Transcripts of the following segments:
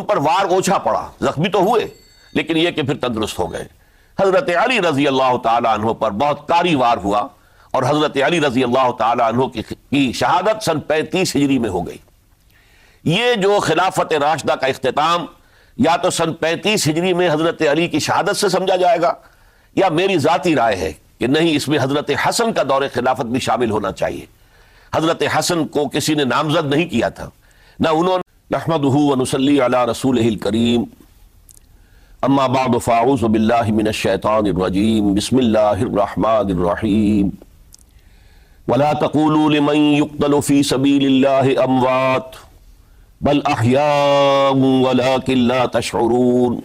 ان پر وار اوچھا پڑا، زخمی تو ہوئے لیکن یہ کہ پھر تندرست ہو گئے۔ حضرت علی رضی اللہ تعالیٰ عنہ پر بہت کاری وار ہوا اور حضرت علی رضی اللہ تعالیٰ عنہ کی شہادت سن 35 ہجری میں ہو گئی۔ یہ جو خلافت راشدہ کا اختتام یا تو سن 35 ہجری میں حضرت علی کی شہادت سے سمجھا جائے گا، یا میری ذاتی رائے ہے کہ نہیں، اس میں حضرت حسن کا دور خلافت بھی شامل ہونا چاہیے۔ حضرت حسن کو کسی نے نامزد نہیں کیا تھا، نہ انہوں نے۔ نحمدہ ونصلی علی رسولہ الکریم، اما بعد فاعوذ باللہ من الشیطان الرجیم، بسم اللہ الرحمن الرحیم۔ ولا تقولوا لمن يقتل في سبيل الله اموات بل احياء ولكن لا تشعرون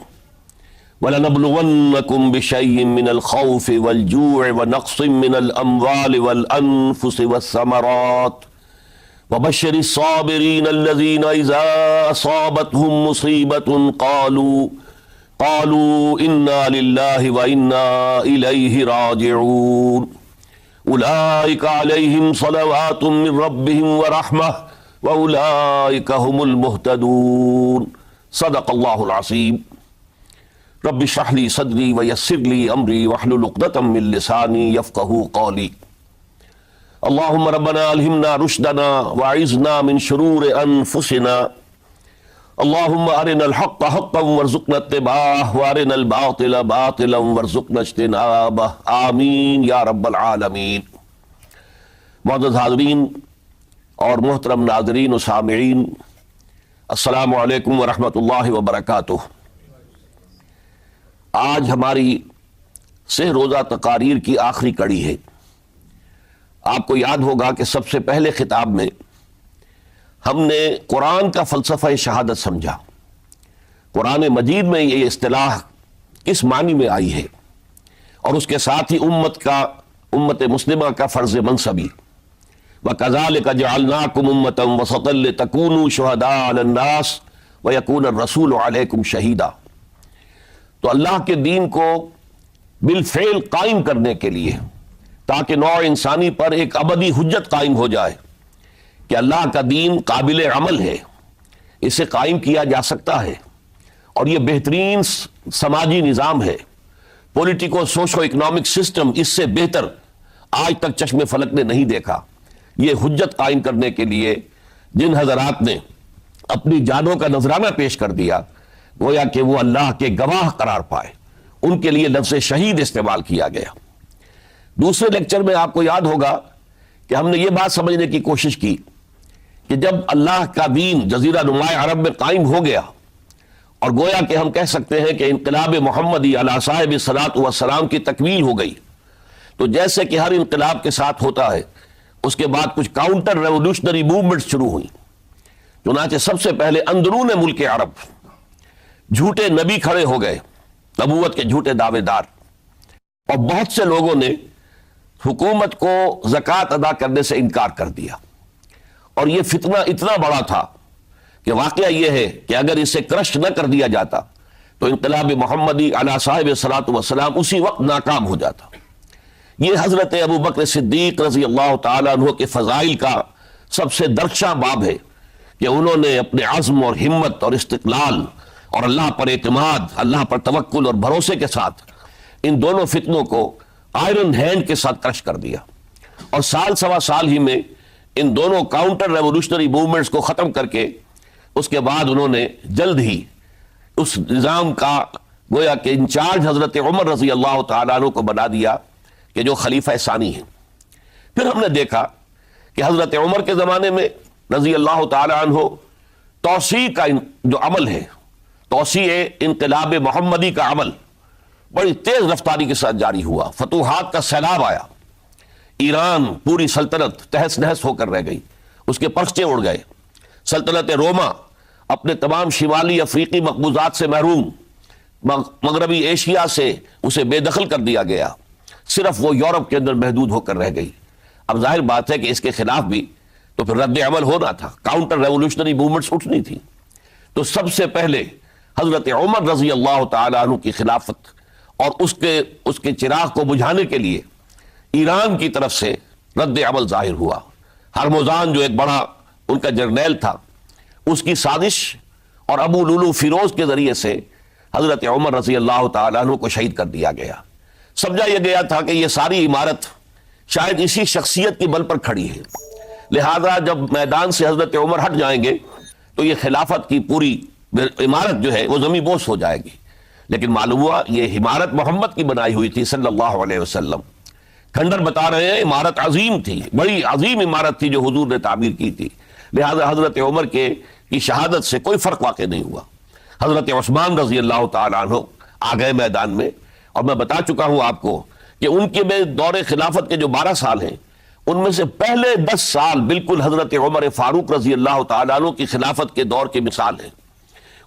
ولنبلونكم بشيء من الخوف والجوع ونقص من الاموال والانفس والثمرات وبشر الصابرين الذين اذا اصابتهم مصيبة قالوا انا لله وانا اليه راجعون اولئک علیہم صلوات من ربہم ورحمہ واولئک هم المہتدون۔ صدق اللہ العظیم۔ رب اشرح لی صدری ویسر لی امری واحلل عقدۃ من لسانی یفقہوا قولی۔ اللہم ربنا الہمنا رشدنا واعذنا من شرور انفسنا، اللہم ارنا الحق حقا وارزقنا اتباعہ وارنا الباطل باطلا وارزقنا اجتنابہ، آمین یا رب العالمین۔ معزز حاضرین اور محترم ناظرین و سامعین، السلام علیکم ورحمۃ اللہ وبرکاتہ۔ آج ہماری 6 روزہ تقاریر کی آخری کڑی ہے۔ آپ کو یاد ہوگا کہ سب سے پہلے خطاب میں ہم نے قرآن کا فلسفہ شہادت سمجھا، قرآن مجید میں یہ اصطلاح کس معنی میں آئی ہے، اور اس کے ساتھ ہی امت مسلمہ کا فرض منصبی، وَكَذَلِكَ جَعَلْنَاكُمْ أُمَّةً وَسَطًا لِتَكُونُوا شُهَدَاءَ عَلَى النَّاسِ وَيَكُونَ الرَّسُولُ عَلَيْكُمْ شَهِيدًا۔ تو اللہ کے دین کو بالفعل قائم کرنے کے لیے، تاکہ نوع انسانی پر ایک ابدی حجت قائم ہو جائے کہ اللہ کا دین قابل عمل ہے، اسے قائم کیا جا سکتا ہے، اور یہ بہترین سماجی نظام ہے، پولیٹیکو سوشو اکنامک سسٹم اس سے بہتر آج تک چشم فلک نے نہیں دیکھا۔ یہ حجت قائم کرنے کے لیے جن حضرات نے اپنی جانوں کا نذرانہ پیش کر دیا، گویا کہ وہ اللہ کے گواہ قرار پائے، ان کے لیے لفظ شہید استعمال کیا گیا۔ دوسرے لیکچر میں آپ کو یاد ہوگا کہ ہم نے یہ بات سمجھنے کی کوشش کی کہ جب اللہ کا دین جزیرہ نماء عرب میں قائم ہو گیا، اور گویا کہ ہم کہہ سکتے ہیں کہ انقلاب محمدی علی صاحب الصلاۃ والسلام کی تکمیل ہو گئی، تو جیسے کہ ہر انقلاب کے ساتھ ہوتا ہے، اس کے بعد کچھ کاؤنٹر ریولوشنری موومنٹس شروع ہوئیں۔ چنانچہ سب سے پہلے اندرون ملک عرب جھوٹے نبی کھڑے ہو گئے، نبوت کے جھوٹے دعوے دار، اور بہت سے لوگوں نے حکومت کو زکوٰۃ ادا کرنے سے انکار کر دیا، اور یہ فتنہ اتنا بڑا تھا کہ واقعہ یہ ہے کہ اگر اسے کرش نہ کر دیا جاتا تو انقلاب محمدی علی صاحب الصلاۃ والسلام اسی وقت ناکام ہو جاتا۔ یہ حضرت ابو بکر صدیق رضی اللہ تعالیٰ عنہ کے فضائل کا سب سے درخشاں باب ہے کہ انہوں نے اپنے عزم اور ہمت اور استقلال اور اللہ پر اعتماد، اللہ پر توکل اور بھروسے کے ساتھ ان دونوں فتنوں کو آئرن ہینڈ کے ساتھ کرش کر دیا، اور سال سوا سال ہی میں ان دونوں کاؤنٹر ریولوشنری موومنٹس کو ختم کر کے اس کے بعد انہوں نے جلد ہی اس نظام کا گویا کہ انچارج حضرت عمر رضی اللہ تعالیٰ عنہ کو بنا دیا کہ جو خلیفہ ثانی ہیں۔ پھر ہم نے دیکھا کہ حضرت عمر کے زمانے میں رضی اللہ تعالیٰ عنہ توسیع کا جو عمل ہے، توسیع انقلاب محمدی کا عمل بڑی تیز رفتاری کے ساتھ جاری ہوا، فتوحات کا سیلاب آیا، ایران پوری سلطنت تہس نہس ہو کر رہ گئی، اس کے پرچے اڑ گئے، سلطنت روما اپنے تمام شمالی افریقی مقبوضات سے محروم، مغربی ایشیا سے اسے بے دخل کر دیا گیا، صرف وہ یورپ کے اندر محدود ہو کر رہ گئی۔ اب ظاہر بات ہے کہ اس کے خلاف بھی تو پھر رد عمل ہونا تھا، کاؤنٹر ریولوشنری موومنٹس اٹھنی تھی۔ تو سب سے پہلے حضرت عمر رضی اللہ تعالیٰ عنہ کی خلافت اور اس کے چراغ کو بجھانے کے لیے ایران کی طرف سے رد عمل ظاہر ہوا۔ ہرموزان جو ایک بڑا ان کا جرنیل تھا، اس کی سازش اور ابو لولو فیروز کے ذریعے سے حضرت عمر رضی اللہ تعالیٰ عنہ کو شہید کر دیا گیا۔ سمجھا یہ گیا تھا کہ یہ ساری عمارت شاید اسی شخصیت کی بل پر کھڑی ہے، لہذا جب میدان سے حضرت عمر ہٹ جائیں گے تو یہ خلافت کی پوری عمارت جو ہے وہ زمین بوس ہو جائے گی۔ لیکن معلوم ہوا یہ عمارت محمد کی بنائی ہوئی تھی صلی اللہ علیہ وسلم۔ کھنڈر بتا رہے ہیں عمارت عظیم تھی، بڑی عظیم عمارت تھی جو حضور نے تعمیر کی تھی، لہذا حضرت عمر کی شہادت سے کوئی فرق واقع نہیں ہوا۔ حضرت عثمان رضی اللہ تعالیٰ عنہ آ گئے میدان میں، اور میں بتا چکا ہوں آپ کو کہ ان کے میں دور خلافت کے جو 12 سال ہیں ان میں سے پہلے 10 سال بالکل حضرت عمر فاروق رضی اللہ تعالیٰ عنہ کی خلافت کے دور کی مثال ہے۔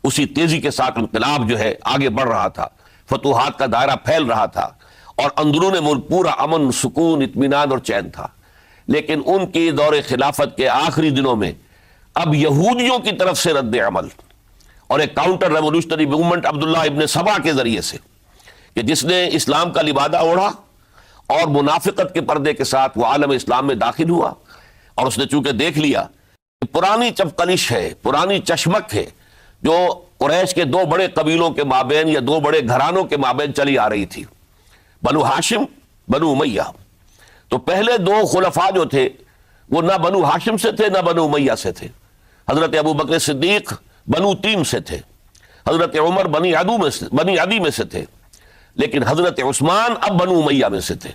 اسی تیزی کے ساتھ انقلاب جو ہے آگے بڑھ رہا تھا، فتوحات کا دائرہ پھیل رہا تھا، اور اندرون ملک پورا امن، سکون، اطمینان اور چین تھا۔ لیکن ان کی دور خلافت کے آخری دنوں میں اب یہودیوں کی طرف سے رد عمل اور ایک کاؤنٹر ریولوشنری موومنٹ عبداللہ ابن سبا کے ذریعے سے، کہ جس نے اسلام کا لبادہ اوڑھا اور منافقت کے پردے کے ساتھ وہ عالم اسلام میں داخل ہوا، اور اس نے چونکہ دیکھ لیا کہ پرانی چپقلش ہے، پرانی چشمک ہے جو قریش کے 2 بڑے قبیلوں کے مابین یا 2 بڑے گھرانوں کے مابین چلی آ رہی تھی، بنو ہاشم، بنو امیہ۔ تو پہلے 2 خلفاء جو تھے وہ نہ بنو ہاشم سے تھے نہ بنو امیہ سے تھے۔ حضرت ابو بکر صدیق بنو تیم سے تھے، حضرت عمر بنی عدی میں سے تھے، لیکن حضرت عثمان اب بنو امیہ میں سے تھے۔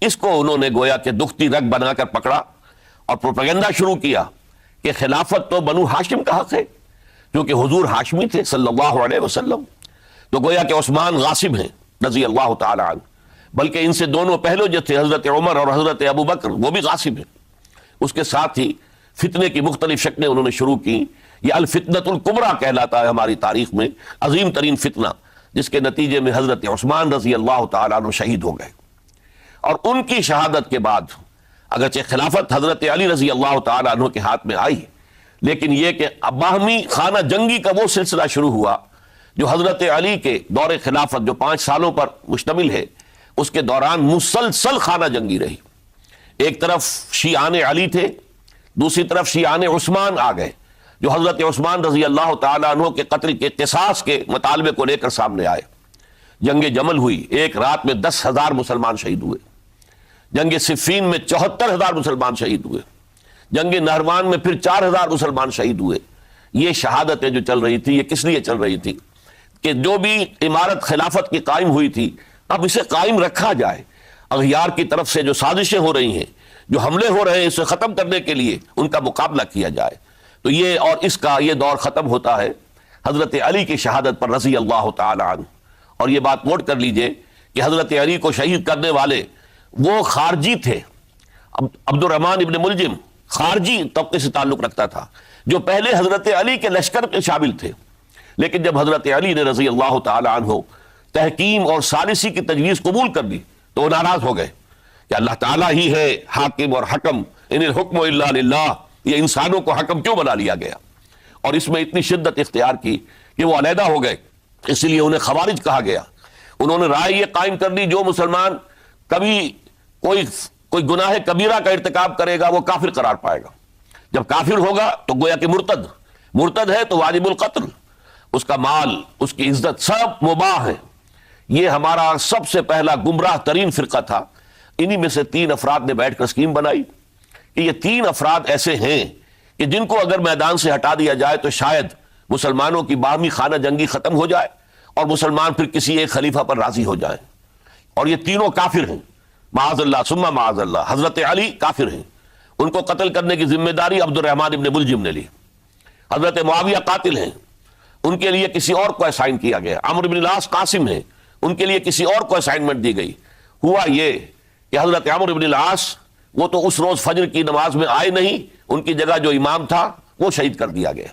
اس کو انہوں نے گویا کہ دکھتی رگ بنا کر پکڑا اور پروپیگنڈا شروع کیا کہ خلافت تو بنو ہاشم کا حق ہے، کیونکہ حضور ہاشمی تھے صلی اللہ علیہ وسلم، تو گویا کہ عثمان غاصب ہیں رضی اللہ تعالی عنہ، بلکہ ان سے دونوں پہلو جو تھے حضرت عمر اور حضرت ابو بکر وہ بھی غاصب ہیں۔ اس کے ساتھ ہی فتنے کی مختلف شکلیں انہوں نے شروع کی۔ یہ الفتنۃ الکبریٰ کہلاتا ہے ہماری تاریخ میں، عظیم ترین فتنہ، جس کے نتیجے میں حضرت عثمان رضی اللہ تعالیٰ عنہ شہید ہو گئے۔ اور ان کی شہادت کے بعد اگرچہ خلافت حضرت علی رضی اللہ تعالیٰ عنہ کے ہاتھ میں آئی، لیکن یہ کہ باہمی خانہ جنگی کا وہ سلسلہ شروع ہوا جو حضرت علی کے دور خلافت جو 5 سالوں پر مشتمل ہے، اس کے دوران مسلسل خانہ جنگی رہی۔ ایک طرف شیعان علی تھے، دوسری طرف شیعان عثمان آ گئے، جو حضرت عثمان رضی اللہ تعالیٰ عنہ کے قتل کے قصاص کے مطالبے کو لے کر سامنے آئے۔ جنگ جمل ہوئی، ایک رات میں 10,000 مسلمان شہید ہوئے۔ جنگ صفین میں 74,000 مسلمان شہید ہوئے۔ جنگ نہروان میں پھر 4,000 مسلمان شہید ہوئے۔ یہ شہادتیں جو چل رہی تھی یہ کس لیے چل رہی تھی؟ کہ جو بھی عمارت خلافت کی قائم ہوئی تھی اب اسے قائم رکھا جائے، اغیار کی طرف سے جو سازشیں ہو رہی ہیں، جو حملے ہو رہے ہیں، اسے ختم کرنے کے لیے ان کا مقابلہ کیا جائے۔ تو یہ اور اس کا یہ دور ختم ہوتا ہے حضرت علی کی شہادت پر رضی اللہ تعالی عنہ۔ اور یہ بات نوٹ کر لیجئے کہ حضرت علی کو شہید کرنے والے وہ خارجی تھے، عبد الرحمن ابن ملجم خارجی طبقے سے تعلق رکھتا تھا، جو پہلے حضرت علی کے لشکر کے شامل تھے، لیکن جب حضرت علی نے رضی اللہ تعالی عنہ تحکیم اور ثالثی کی تجویز قبول کر لی تو وہ ناراض ہو گئے کہ اللہ تعالیٰ ہی ہے حاکم اور حکم، ان الحکم الا للہ، یہ انسانوں کو حکم کیوں بنا لیا گیا؟ اور اس میں اتنی شدت اختیار کی کہ وہ علیحدہ ہو گئے، اس لیے انہیں خوارج کہا گیا۔ انہوں نے رائے یہ قائم کر لی جو مسلمان کبھی کوئی گناہ کبیرہ کا ارتکاب کرے گا وہ کافر قرار پائے گا، جب کافر ہوگا تو گویا کہ مرتد ہے تو واجب القتل، اس کا مال، اس کی عزت سب مباح ہے۔ یہ ہمارا سب سے پہلا گمراہ ترین فرقہ تھا۔ انہی میں سے 3 افراد نے بیٹھ کر اسکیم بنائی کہ یہ 3 افراد ایسے ہیں کہ جن کو اگر میدان سے ہٹا دیا جائے تو شاید مسلمانوں کی باہمی خانہ جنگی ختم ہو جائے اور مسلمان پھر کسی ایک خلیفہ پر راضی ہو جائیں۔ اور یہ تینوں کافر ہیں، معاذ اللہ ثم معاذ اللہ۔ حضرت علی کافر ہیں، ان کو قتل کرنے کی ذمہ داری عبد الرحمن ابن ملجم نے لی۔ حضرت معاویہ قاتل ہیں، ان کے لیے کسی اور کو اسائن کیا گیا۔ عمرو بن العاص قاسم ہیں، ان کے لیے کسی اور کو اسائنمنٹ دی گئی۔ ہوا یہ کہ حضرت عمرو بن العاص وہ تو اس روز فجر کی نماز میں آئے نہیں، ان کی جگہ جو امام تھا وہ شہید کر دیا گیا۔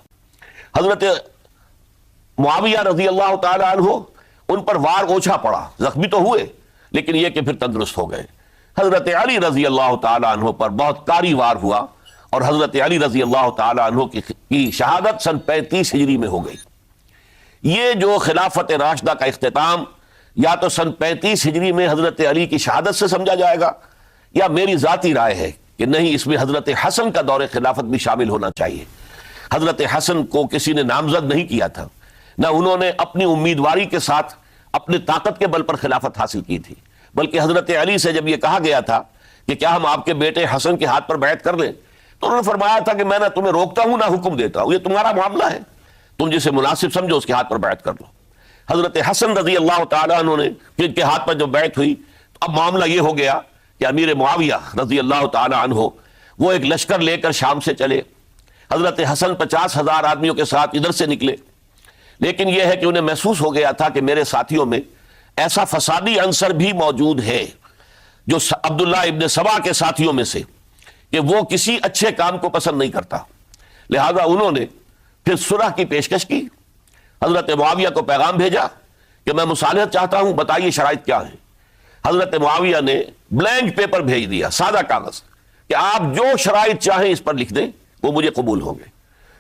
حضرت معاویہ رضی اللہ تعالی عنہ ان پر وار اوچھا پڑا، زخمی تو ہوئے لیکن یہ کہ پھر تندرست ہو گئے۔ حضرت علی رضی اللہ تعالی عنہ پر بہت کاری وار ہوا اور حضرت علی رضی اللہ تعالی عنہ کی شہادت سن 35 ہجری میں ہو گئی۔ یہ جو خلافت راشدہ کا اختتام یا تو سن 35 ہجری میں حضرت علی کی شہادت سے سمجھا جائے گا، یا میری ذاتی رائے ہے کہ نہیں، اس میں حضرت حسن کا دور خلافت بھی شامل ہونا چاہیے۔ حضرت حسن کو کسی نے نامزد نہیں کیا تھا، نہ انہوں نے اپنی امیدواری کے ساتھ اپنی طاقت کے بل پر خلافت حاصل کی تھی، بلکہ حضرت علی سے جب یہ کہا گیا تھا کہ کیا ہم آپ کے بیٹے حسن کے ہاتھ پر بیعت کر لیں، تو انہوں نے فرمایا تھا کہ میں نہ تمہیں روکتا ہوں نہ حکم دیتا ہوں، یہ تمہارا معاملہ ہے، تم جسے مناسب سمجھو اس کے ہاتھ پر بیعت کر لو۔ حضرت حسن رضی اللہ تعالیٰ عنہ نے جن کے ہاتھ پر جو بیعت ہوئی، اب معاملہ یہ ہو گیا کہ امیر معاویہ رضی اللہ تعالیٰ عنہ وہ ایک لشکر لے کر شام سے چلے۔ حضرت حسن 50,000 آدمیوں کے ساتھ ادھر سے نکلے، لیکن یہ ہے کہ انہیں محسوس ہو گیا تھا کہ میرے ساتھیوں میں ایسا فسادی عنصر بھی موجود ہے جو عبداللہ ابن سبا کے ساتھیوں میں سے، کہ وہ کسی اچھے کام کو پسند نہیں کرتا، لہذا انہوں نے پھر صلح کی پیشکش کی۔ حضرت معاویہ کو پیغام بھیجا کہ میں مصالحت چاہتا ہوں، بتائیے شرائط کیا ہیں۔ حضرت معاویہ نے بلینک پیپر بھیج دیا، سادہ کاغذ، کہ آپ جو شرائط چاہیں اس پر لکھ دیں، وہ مجھے قبول ہوں گے۔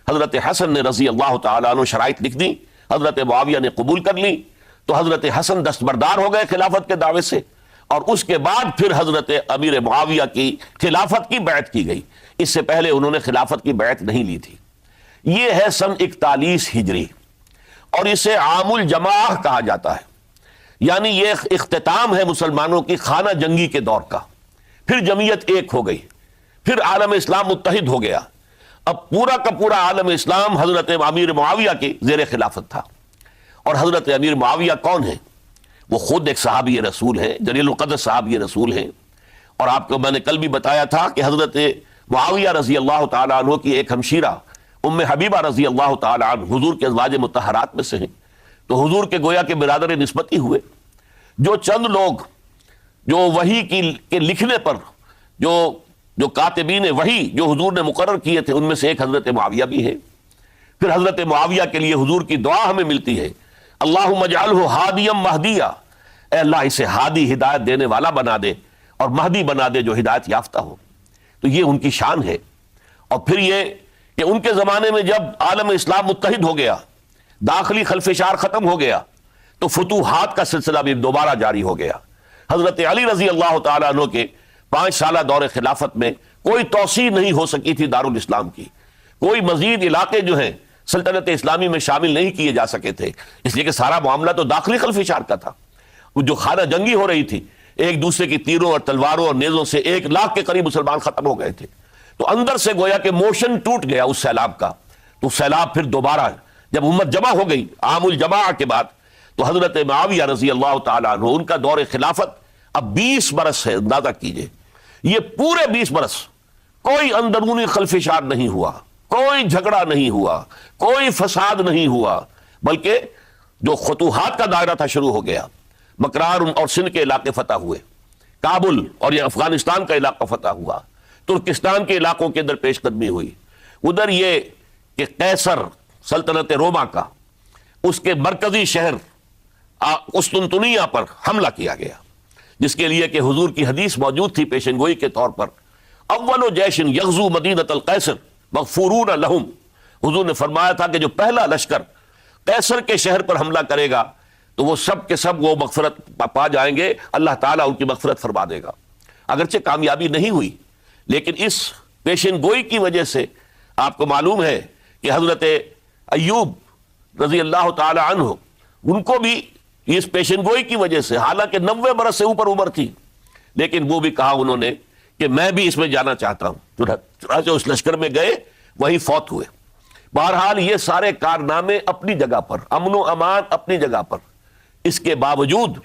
حضرت حسن نے رضی اللہ تعالیٰ عنہ شرائط لکھ دی، حضرت معاویہ نے قبول کر لی، تو حضرت حسن دستبردار ہو گئے خلافت کے دعوے سے، اور اس کے بعد پھر حضرت امیر معاویہ کی خلافت کی بیعت کی گئی۔ اس سے پہلے انہوں نے خلافت کی بیعت نہیں لی تھی۔ یہ ہے سن 41 ہجری، اور اسے عام الجماع کہا جاتا ہے، یعنی یہ اختتام ہے مسلمانوں کی خانہ جنگی کے دور کا۔ پھر جمعیت ایک ہو گئی، پھر عالم اسلام متحد ہو گیا، اب پورا کا پورا عالم اسلام حضرت امیر معاویہ کے زیر خلافت تھا۔ اور حضرت امیر معاویہ کون ہیں؟ وہ خود ایک صحابی رسول ہیں، جلیل القدر صحابی رسول ہیں، اور آپ کو میں نے کل بھی بتایا تھا کہ حضرت معاویہ رضی اللہ تعالیٰ عنہ کی ایک ہمشیرہ ام حبیبہ رضی اللہ تعالیٰ عنہ حضور کے ازواج مطہرات میں سے ہیں، تو حضور کے گویا کے برادر نسبتی ہوئے۔ جو چند لوگ جو وحی کے لکھنے پر جو کاتبین وحی جو حضور نے مقرر کیے تھے، ان میں سے ایک حضرت معاویہ بھی ہے۔ پھر حضرت معاویہ کے لیے حضور کی دعا ہمیں ملتی ہے، اللہم اجعلہ ہادیا مہدیا، اے اللہ اسے ہادی ہدایت دینے والا بنا دے، اور مہدی بنا دے جو ہدایت یافتہ ہو۔ تو یہ ان کی شان ہے۔ اور پھر یہ کہ ان کے زمانے میں جب عالم اسلام متحد ہو گیا، داخلی خلفشار ختم ہو گیا، تو فتوحات کا سلسلہ بھی دوبارہ جاری ہو گیا۔ حضرت علی رضی اللہ تعالیٰ عنہ کے 5 سالہ دور خلافت میں کوئی توسیع نہیں ہو سکی تھی دارالاسلام کی، کوئی مزید علاقے جو ہیں سلطنت اسلامی میں شامل نہیں کیے جا سکے تھے، اس لیے کہ سارا معاملہ تو داخلی خلفشار کا تھا۔ وہ جو خانہ جنگی ہو رہی تھی، ایک دوسرے کی تیروں اور تلواروں اور نیزوں سے 1 لاکھ کے قریب مسلمان ختم ہو گئے تھے، تو اندر سے گویا کہ موشن ٹوٹ گیا اس سیلاب کا۔ تو سیلاب پھر دوبارہ جب امت جمع ہو گئی عام الجماع کے بعد، تو حضرت معاویہ رضی اللہ تعالیٰ عنہ ان کا دور خلافت اب 20 برس ہے، اندازہ کیجئے، یہ پورے 20 برس کوئی اندرونی خلفشار نہیں ہوا، کوئی جھگڑا نہیں ہوا، کوئی فساد نہیں ہوا، بلکہ جو فتوحات کا دائرہ تھا شروع ہو گیا۔ مکران اور سندھ کے علاقے فتح ہوئے، کابل اور یہ افغانستان کا علاقہ فتح ہوا، ترکستان کے علاقوں کے اندر پیش قدمی ہوئی، ادھر یہ کہ قیصر سلطنت روما کا اس کے مرکزی شہر قسطنطنیہ پر حملہ کیا گیا، جس کے لیے کہ حضور کی حدیث موجود تھی پیشن گوئی کے طور پر، اول جیش یغزو مدینۃ القیصر مغفورون لہم، حضور نے فرمایا تھا کہ جو پہلا لشکر قیصر کے شہر پر حملہ کرے گا تو وہ سب کے سب وہ مغفرت پا جائیں گے، اللہ تعالیٰ ان کی مغفرت فرما دے گا۔ اگرچہ کامیابی نہیں ہوئی، لیکن اس پیشن گوئی کی وجہ سے آپ کو معلوم ہے کہ حضرت ایوب رضی اللہ تعالی عنہ ان کو بھی اس پیشن گوئی کی وجہ سے، حالانکہ 90 برس سے اوپر عمر تھی، لیکن وہ بھی کہا انہوں نے کہ میں بھی اس میں جانا چاہتا ہوں، چنانچہ اس لشکر میں گئے، وہی فوت ہوئے۔ بہرحال یہ سارے کارنامے اپنی جگہ پر، امن و امان اپنی جگہ پر، اس کے باوجود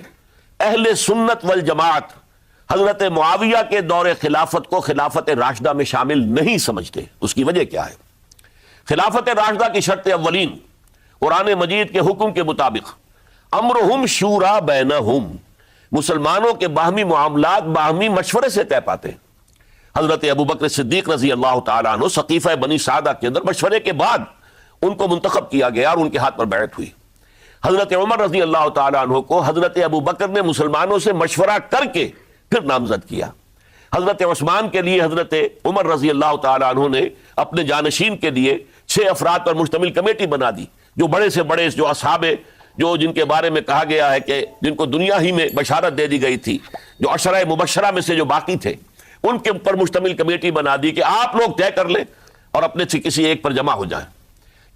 اہل سنت والجماعت حضرت معاویہ کے دور خلافت کو خلافت راشدہ میں شامل نہیں سمجھتے۔ اس کی وجہ کیا ہے؟ خلافت راشدہ کی شرط اولین قرآن مجید کے حکم کے مطابق امرہم شورا بینہم، مسلمانوں کے باہمی معاملات باہمی مشورے سے طے پاتے ہیں۔ حضرت ابوبکر صدیق رضی اللہ تعالیٰ عنہ سقیفہ بنی سعدہ کے اندر مشورے کے بعد ان کو منتخب کیا گیا اور ان کے ہاتھ پر بیعت ہوئی۔ حضرت عمر رضی اللہ تعالیٰ عنہ کو حضرت ابوبکر نے مسلمانوں سے مشورہ کر کے پھر نامزد کیا۔ حضرت عثمان کے لیے حضرت عمر رضی اللہ تعالیٰ عنہ نے اپنے جانشین کے لیے 6 افراد پر مشتمل کمیٹی بنا دی، جو بڑے سے بڑے جو اصحاب جو جن کے بارے میں کہا گیا ہے کہ جن کو دنیا ہی میں بشارت دے دی گئی تھی، جو عشرہ مبشرہ میں سے جو باقی تھے، ان کے اوپر مشتمل کمیٹی بنا دی کہ آپ لوگ طے کر لیں اور اپنے سے کسی ایک پر جمع ہو جائیں۔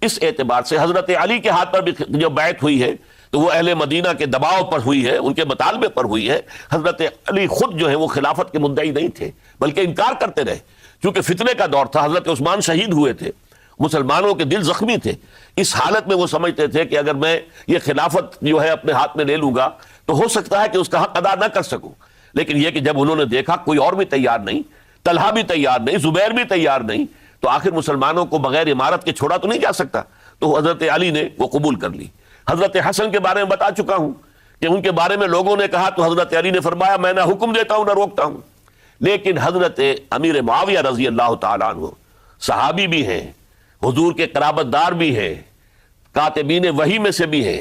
اس اعتبار سے حضرت علی کے ہاتھ پر بھی جو بیعت ہوئی ہے تو وہ اہل مدینہ کے دباؤ پر ہوئی ہے، ان کے مطالبے پر ہوئی ہے۔ حضرت علی خود جو ہے وہ خلافت کے مدعی نہیں تھے بلکہ انکار کرتے رہے، چونکہ فتنے کا دور تھا۔ حضرت عثمان شہید ہوئے تھے، مسلمانوں کے دل زخمی تھے۔ اس حالت میں وہ سمجھتے تھے کہ اگر میں یہ خلافت جو ہے اپنے ہاتھ میں لے لوں گا تو ہو سکتا ہے کہ اس کا حق ادا نہ کر سکوں، لیکن یہ کہ جب انہوں نے دیکھا کوئی اور بھی تیار نہیں، طلحہ بھی تیار نہیں، زبیر بھی تیار نہیں، تو آخر مسلمانوں کو بغیر امارت کے چھوڑا تو نہیں جا سکتا، تو حضرت علی نے وہ قبول کر لی۔ حضرت حسن کے بارے میں بتا چکا ہوں کہ ان کے بارے میں لوگوں نے کہا تو حضرت علی نے فرمایا میں نہ حکم دیتا ہوں نہ روکتا ہوں۔ لیکن حضرت امیر معاویہ رضی اللہ تعالیٰ عنہ صحابی بھی ہیں، حضور کے قرابت دار بھی ہیں، کاتبین وحی میں سے بھی ہیں،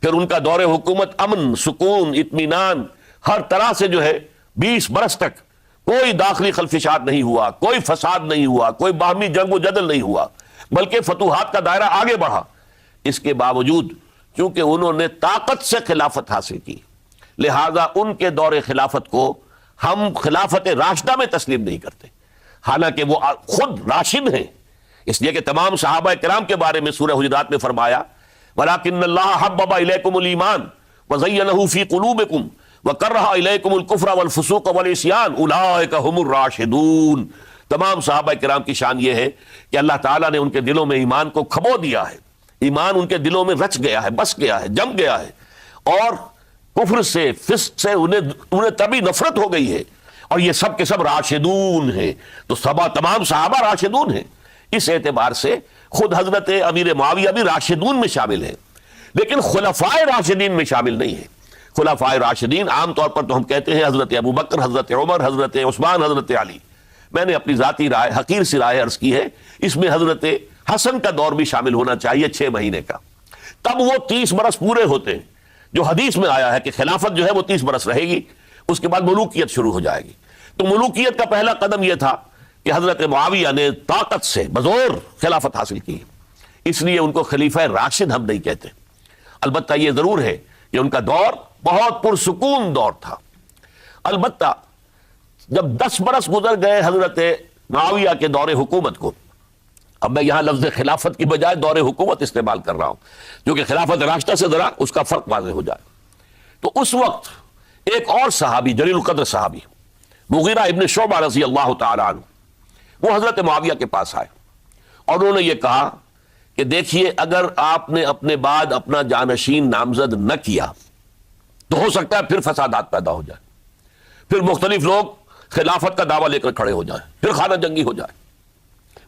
پھر ان کا دور حکومت امن، سکون، اطمینان، ہر طرح سے جو ہے 20 برس تک کوئی داخلی خلفشات نہیں ہوا، کوئی فساد نہیں ہوا، کوئی باہمی جنگ و جدل نہیں ہوا، بلکہ فتوحات کا دائرہ آگے بڑھا۔ اس کے باوجود چونکہ انہوں نے طاقت سے خلافت حاصل کی، لہذا ان کے دور خلافت کو ہم خلافت راشدہ میں تسلیم نہیں کرتے، حالانکہ وہ خود راشد ہیں، اس لیے کہ تمام صحابہ کرام کے بارے میں سورہ حجرات میں فرمایا وَلَكِنَّ اللَّهَ حَبَّبَ إِلَيْكُمُ الْإِيمَانَ وَزَيَّنَهُ فِي قُلُوبِكُمْ وَكَرَّهَ إِلَيْكُمُ الْكُفْرَ وَالْفُسُوقَ وَالْعِصْيَانَ أُولَٰئِكَ هُمُ الرَّاشِدُونَ۔ تمام صحابہ کرام کی شان یہ ہے کہ اللہ تعالیٰ نے ان کے دلوں میں ایمان کو کھبو دیا ہے، ایمان ان کے دلوں میں رچ گیا ہے، بس گیا ہے، جم گیا ہے، اور کفر سے، فسق سے انہیں تبھی نفرت ہو گئی ہے، اور یہ سب کے سب راشدون ہیں۔ تو تمام صحابہ راشدون ہیں۔ اس اعتبار سے خود حضرت امیر معاویہ بھی راشدون میں شامل ہیں، لیکن خلفائے راشدین میں شامل نہیں ہیں۔ خلفائے راشدین عام طور پر تو ہم کہتے ہیں حضرت ابو بکر، حضرت عمر، حضرت عثمان، حضرت علی۔ میں نے اپنی ذاتی رائے، حقیر سی رائے عرض کی ہے، اس میں حضرت حسن کا دور بھی شامل ہونا چاہیے 6 مہینے کا، تب وہ 30 برس پورے ہوتے ہیں، جو حدیث میں آیا ہے کہ خلافت جو ہے وہ 30 برس رہے گی، اس کے بعد ملوکیت شروع ہو جائے گی۔ تو ملوکیت کا پہلا قدم یہ تھا کہ حضرت معاویہ نے طاقت سے بزور خلافت حاصل کی، اس لیے ان کو خلیفہ راشد ہم نہیں کہتے۔ البتہ یہ ضرور ہے کہ ان کا دور بہت پرسکون دور تھا۔ البتہ جب 10 برس گزر گئے حضرت معاویہ کے دور حکومت کو، اب میں یہاں لفظ خلافت کی بجائے دور حکومت استعمال کر رہا ہوں، کیونکہ خلافت راشدہ سے ذرا اس کا فرق واضح ہو جائے، تو اس وقت ایک اور صحابی، جلیل القدر صحابی مغیرہ ابن شعبہ رضی اللہ تعالیٰ عنہ، وہ حضرت معاویہ کے پاس آئے اور انہوں نے یہ کہا کہ دیکھیے اگر آپ نے اپنے بعد اپنا جانشین نامزد نہ کیا تو ہو سکتا ہے پھر فسادات پیدا ہو جائے، پھر مختلف لوگ خلافت کا دعویٰ لے کر کھڑے ہو جائیں، پھر خانہ جنگی ہو جائے۔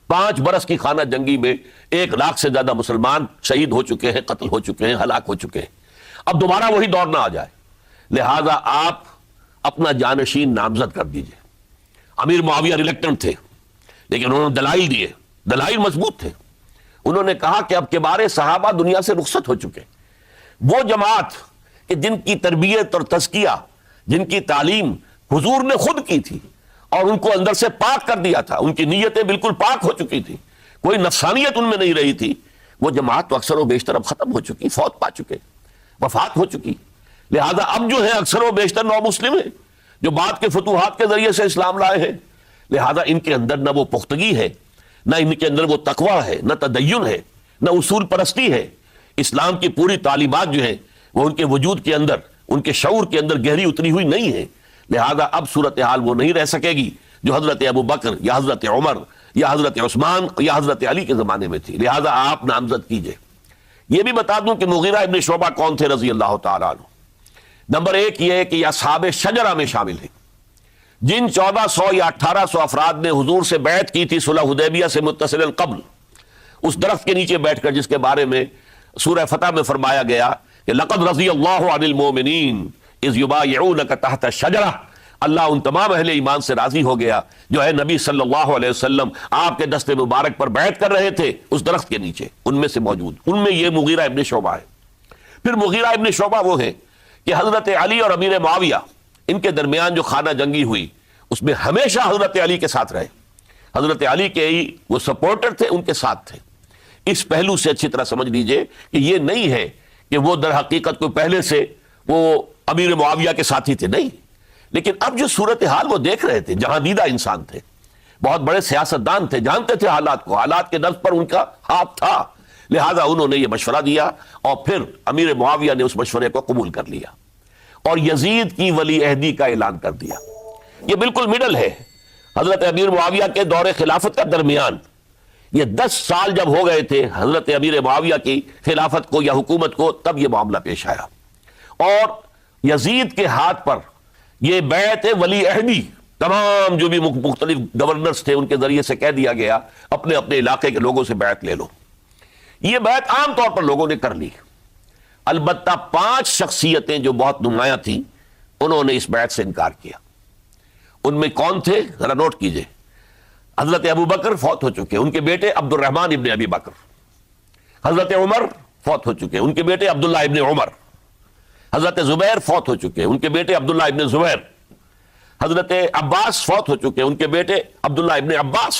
5 برس کی خانہ جنگی میں 1 لاکھ سے زیادہ مسلمان شہید ہو چکے ہیں، قتل ہو چکے ہیں، ہلاک ہو چکے ہیں۔ اب دوبارہ وہی دور نہ آ جائے، لہذا آپ اپنا جانشین نامزد کر دیجئے۔ امیر معاویہ ریلیکٹنٹ تھے، لیکن انہوں نے دلائل دیے، دلائل مضبوط تھے۔ انہوں نے کہا کہ اب کبار صحابہ دنیا سے رخصت ہو چکے، وہ جماعت کہ جن کی تربیت اور تزکیہ، جن کی تعلیم حضور نے خود کی تھی اور ان کو اندر سے پاک کر دیا تھا، ان کی نیتیں بالکل پاک ہو چکی تھی، کوئی نفسانیت ان میں نہیں رہی تھی، وہ جماعت تو اکثر و بیشتر اب ختم ہو چکی، فوت پا چکے، وفات ہو چکی۔ لہذا اب جو ہے اکثر و بیشتر نو مسلم ہیں جو بعد کے فتوحات کے ذریعے سے اسلام لائے ہیں، لہذا ان کے اندر نہ وہ پختگی ہے، نہ ان کے اندر وہ تقوی ہے، نہ تدین ہے، نہ اصول پرستی ہے۔ اسلام کی پوری تعلیمات جو ہیں وہ ان کے وجود کے اندر، ان کے شعور کے اندر گہری اتری ہوئی نہیں ہے، لہذا اب صورتحال وہ نہیں رہ سکے گی جو حضرت ابو بکر یا حضرت عمر یا حضرت عثمان یا حضرت علی کے زمانے میں تھی، لہذا آپ نامزد کیجئے۔ یہ بھی بتا دوں کہ مغیرہ ابن شعبہ کون تھے رضی اللہ تعالیٰ عنہ۔ نمبر 1 یہ ہے کہ یہ اصحاب شجرہ میں شامل ہیں، جن 1400 یا 1800 افراد نے حضور سے بیعت کی تھی صلح حدیبیہ سے متصل قبل، اس درخت کے نیچے بیٹھ کر جس کے بارے میں سورہ فتح میں فرمایا گیا کہ لقد رضی اللہ عن المؤمنین اذ یبایعونک تحت الشجرہ، اللہ ان تمام اہل ایمان سے راضی ہو گیا جو ہے نبی صلی اللہ علیہ وسلم آپ کے دست مبارک پر بیعت کر رہے تھے اس درخت کے نیچے، ان میں سے موجود، ان میں یہ مغیرہ ابن شعبہ ہے۔ پھر مغیرہ ابن شعبہ وہ ہے کہ حضرت علی اور امیر معاویہ ان کے درمیان جو خانہ جنگی ہوئی اس میں ہمیشہ حضرت علی کے ساتھ رہے، حضرت علی کے ہی وہ سپورٹر تھے، ان کے ساتھ تھے۔ اس پہلو سے اچھی طرح سمجھ لیجئے کہ یہ نہیں ہے کہ وہ در حقیقت کو پہلے سے وہ امیر معاویہ کے ساتھی تھے، نہیں، لیکن اب جو صورتحال وہ دیکھ رہے تھے، جہاں دیدہ انسان تھے، بہت بڑے سیاستدان تھے، جانتے تھے حالات کو، حالات کے نفس پر ان کا ہاتھ تھا، لہذا انہوں نے یہ مشورہ دیا اور پھر امیر معاویہ نے اس مشورے کو قبول کر لیا اور یزید کی ولی عہدی کا اعلان کر دیا۔ یہ بالکل مڈل ہے، حضرت امیر معاویہ کے دور خلافت کا درمیان، یہ 10 سال جب ہو گئے تھے حضرت امیر معاویہ کی خلافت کو یا حکومت کو، تب یہ معاملہ پیش آیا اور یزید کے ہاتھ پر یہ بیعت ولی عہدی تمام جو بھی مختلف گورنرز تھے ان کے ذریعے سے کہہ دیا گیا اپنے اپنے علاقے کے لوگوں سے بیعت لے لو۔ یہ بیعت عام طور پر لوگوں نے کر لی، البتہ 5 شخصیتیں جو بہت نمایاں تھیں انہوں نے اس بیعت سے انکار کیا۔ ان میں کون تھے ذرا نوٹ کیجئے۔ حضرت ابو بکر فوت ہو چکے، ان کے بیٹے عبد الرحمن ابن ابی بکر۔ حضرت عمر فوت ہو چکے، ان کے بیٹے عبداللہ ابن عمر۔ حضرت زبیر فوت ہو چکے، ان کے بیٹے عبداللہ ابن زبیر۔ حضرت عباس فوت ہو چکے، ان کے بیٹے عبداللہ ابن عباس۔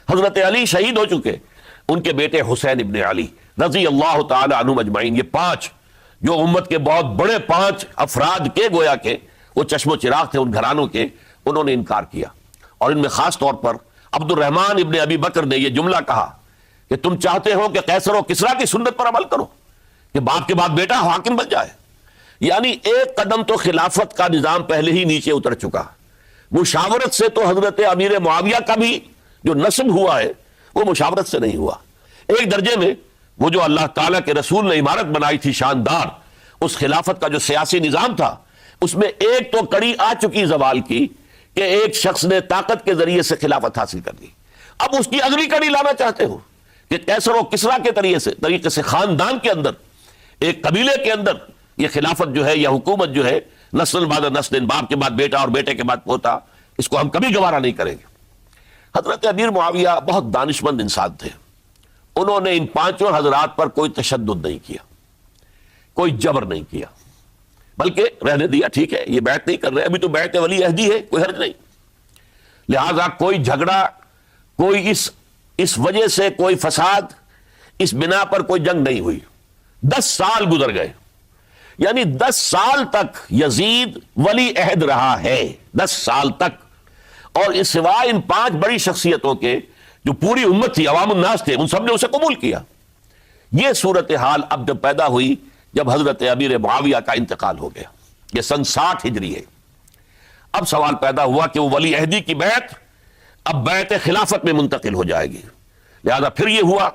حضرت علی شہید ہو چکے، ان کے بیٹے حسین ابن علی رضی اللہ تعالی عنہم اجمعین۔ یہ 5 جو امت کے بہت بڑے 5 افراد کے گویا کے وہ چشم و چراغ تھے ان گھرانوں کے، انہوں نے انکار کیا۔ اور ان میں خاص طور پر عبد الرحمن ابن ابی بکر نے یہ جملہ کہا کہ تم چاہتے ہو کہ قیصر و کسریٰ کی سنت پر عمل کرو کہ باپ کے بعد بیٹا حاکم بن جائے، یعنی ایک قدم تو خلافت کا نظام پہلے ہی نیچے اتر چکا۔ مشاورت سے تو حضرت امیر معاویہ کا بھی جو نسب ہوا ہے وہ مشاورت سے نہیں ہوا۔ ایک درجے میں وہ جو اللہ تعالیٰ کے رسول نے عمارت بنائی تھی شاندار، اس خلافت کا جو سیاسی نظام تھا اس میں ایک تو کڑی آ چکی زوال کی کہ ایک شخص نے طاقت کے ذریعے سے خلافت حاصل کر لی۔ اب اس کی اگلی کڑی لانا چاہتے ہو کہ قیصر و کسریٰ کے طریقے سے خاندان کے اندر، ایک قبیلے کے اندر یہ خلافت جو ہے یا حکومت جو ہے نسل بعد نسل، باپ کے بعد بیٹا اور بیٹے کے بعد پوتا، اس کو ہم کبھی گوارا نہیں کریں گے۔ حضرت امیر معاویہ بہت دانشمند انسان تھے، انہوں نے ان 5 حضرات پر کوئی تشدد نہیں کیا، کوئی جبر نہیں کیا، بلکہ رہنے دیا، ٹھیک ہے یہ بیعت نہیں کر رہے، ابھی تو بیعت ولی عہدی ہے، کوئی حرج نہیں۔ لہذا کوئی جھگڑا، کوئی اس وجہ سے کوئی فساد، اس بنا پر کوئی جنگ نہیں ہوئی۔ 10 سال گزر گئے، یعنی 10 سال تک یزید ولی عہد رہا ہے، 10 سال تک، اور اس سوائے ان 5 بڑی شخصیتوں کے جو پوری امت تھی، عوام الناس تھے، ان سب نے اسے قبول کیا۔ یہ صورتحال اب جب پیدا ہوئی جب حضرت امیر معاویہ کا انتقال ہو گیا، یہ سن 60 ہجری ہے، اب سوال پیدا ہوا کہ وہ ولی عہدی کی بیعت اب بیعت خلافت میں منتقل ہو جائے گی۔ لہذا پھر یہ ہوا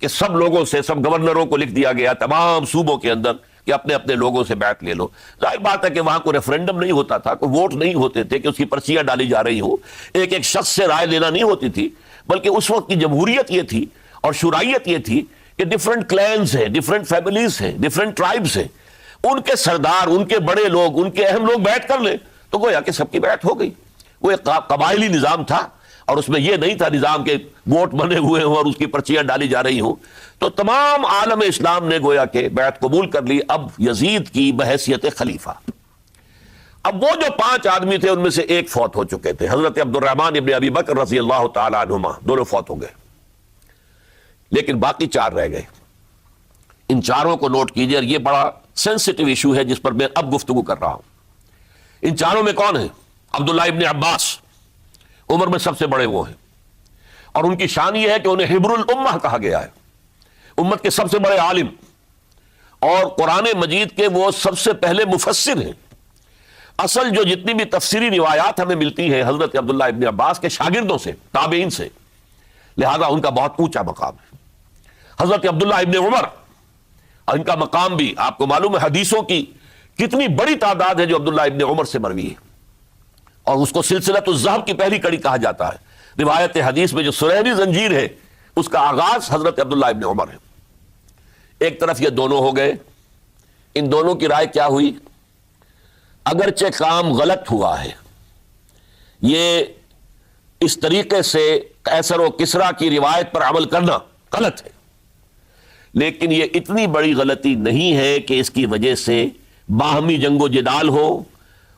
کہ سب لوگوں سے، سب گورنروں کو لکھ دیا گیا تمام صوبوں کے اندر کہ اپنے اپنے لوگوں سے بیعت لے لو۔ ظاہر بات ہے کہ وہاں کوئی ریفرنڈم نہیں ہوتا تھا، کوئی ووٹ نہیں ہوتے تھے کہ اس کی پرچیاں ڈالی جا رہی ہوں، ایک ایک شخص سے رائے لینا نہیں ہوتی تھی، بلکہ اس وقت کی جمہوریت یہ تھی اور شورائیت یہ تھی کہ ڈفرنٹ کلینز ہیں، ڈفرنٹ فیملیز ہیں، ڈفرنٹ ٹرائبز ہیں، ان کے سردار، ان کے بڑے لوگ، ان کے اہم لوگ بیعت کر لیں تو گویا کہ سب کی بیعت ہو گئی۔ وہ ایک قبائلی نظام تھا اور اس میں یہ نہیں تھا نظام کے ووٹ بنے ہوئے ہوں اور اس کی پرچیاں ڈالی جا رہی ہوں۔ تو تمام عالم اسلام نے گویا کہ بیعت قبول کر لی اب یزید کی بحیثیت خلیفہ۔ اب وہ جو 5 آدمی تھے ان میں سے ایک فوت ہو چکے تھے، حضرت عبد الرحمن ابن ابی بکر رضی اللہ تعالی عنہما، دونوں فوت ہو گئے، لیکن باقی 4 رہ گئے۔ ان 4 کو نوٹ کیجئے، یہ بڑا سینسٹیو ایشو ہے جس پر میں اب گفتگو کر رہا ہوں۔ ان 4 میں کون ہیں؟ عبداللہ ابن عباس، عمر میں سب سے بڑے وہ ہیں، اور ان کی شان یہ ہے کہ انہیں حبر الامہ کہا گیا ہے، امت کے سب سے بڑے عالم، اور قرآن مجید کے وہ سب سے پہلے مفسر ہیں۔ اصل جو جتنی بھی تفسیری روایات ہمیں ملتی ہیں حضرت عبداللہ ابن عباس کے شاگردوں سے، تابعین سے، لہذا ان کا بہت اونچا مقام ہے۔ حضرت عبداللہ ابن عمر، ان کا مقام بھی آپ کو معلوم ہے، حدیثوں کی کتنی بڑی تعداد ہے جو عبداللہ ابن عمر سے مروی ہے، اور اس کو سلسلۃ الذہب کی پہلی کڑی کہا جاتا ہے۔ روایت حدیث میں جو سنہری زنجیر ہے اس کا آغاز حضرت عبداللہ ابن عمر ہے۔ ایک طرف یہ دونوں ہو گئے، ان دونوں کی رائے کیا ہوئی؟ اگرچہ کام غلط ہوا ہے، یہ اس طریقے سے قیصر و کسریٰ کی روایت پر عمل کرنا غلط ہے، لیکن یہ اتنی بڑی غلطی نہیں ہے کہ اس کی وجہ سے باہمی جنگ و جدال ہو،